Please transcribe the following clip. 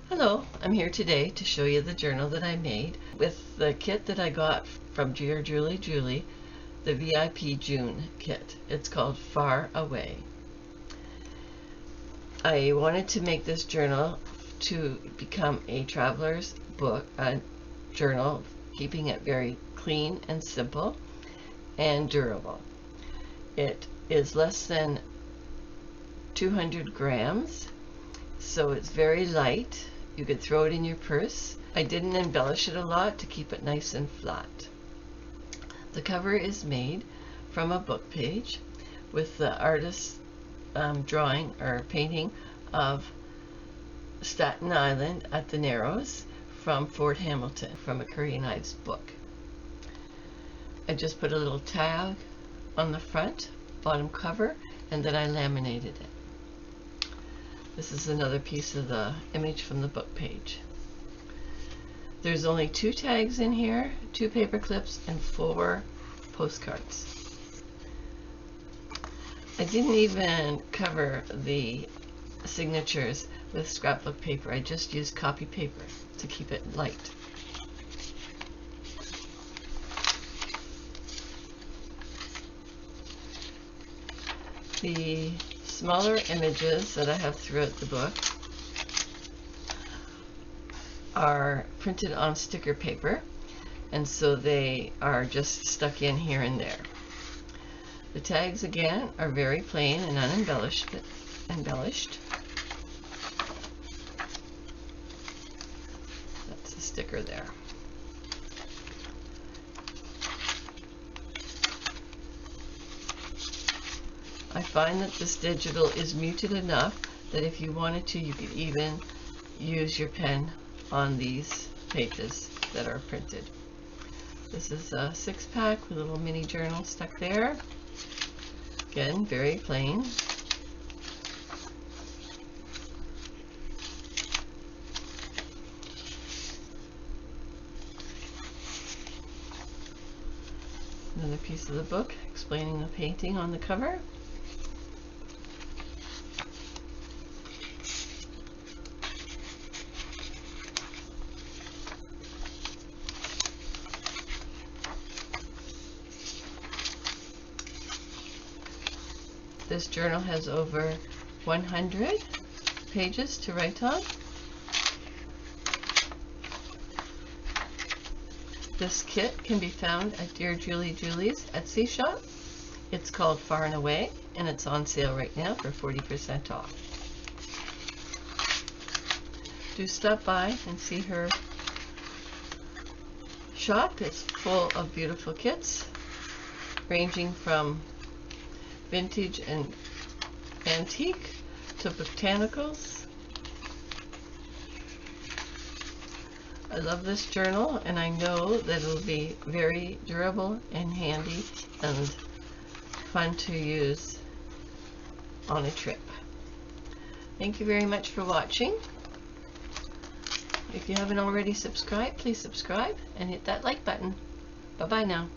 Hello, I'm here today to show you the journal that I made with the kit that I got from DearJulieJulie, the VIP June kit. It's called Far Away. I wanted to make this journal to become a traveler's book, a journal, keeping it very clean and simple and durable. It is less than 200 grams, so it's very light. You could throw it in your purse. I didn't embellish it a lot to keep it nice and flat. The cover is made from a book page with the artist's drawing or painting of Staten Island at the Narrows from Fort Hamilton from a Curry and Ives book. I just put a little tag on the front, bottom cover, and then I laminated it. This is another piece of the image from the book page. There's only 2 tags in here, 2 paper clips, and 4 postcards. I didn't even cover the signatures with scrapbook paper. I just used copy paper to keep it light. The smaller images that I have throughout the book are printed on sticker paper, and so they are just stuck in here and there. The tags again are very plain and unembellished. That's the sticker there. I find that this digital is muted enough that if you wanted to, you could even use your pen on these pages that are printed. This is a 6-pack with a little mini journal stuck there. Again, very plain. Another piece of the book explaining the painting on the cover. This journal has over 100 pages to write on. This kit can be found at DearJulieJulie's Etsy shop. It's called Far and Away, and it's on sale right now for 40% off. Do stop by and see her shop. It's full of beautiful kits, ranging from vintage and antique to botanicals. I love this journal, and I know that it'll be very durable and handy and fun to use on a trip. Thank you very much for watching. If you haven't already subscribed, please subscribe and hit that like button. Bye-bye now.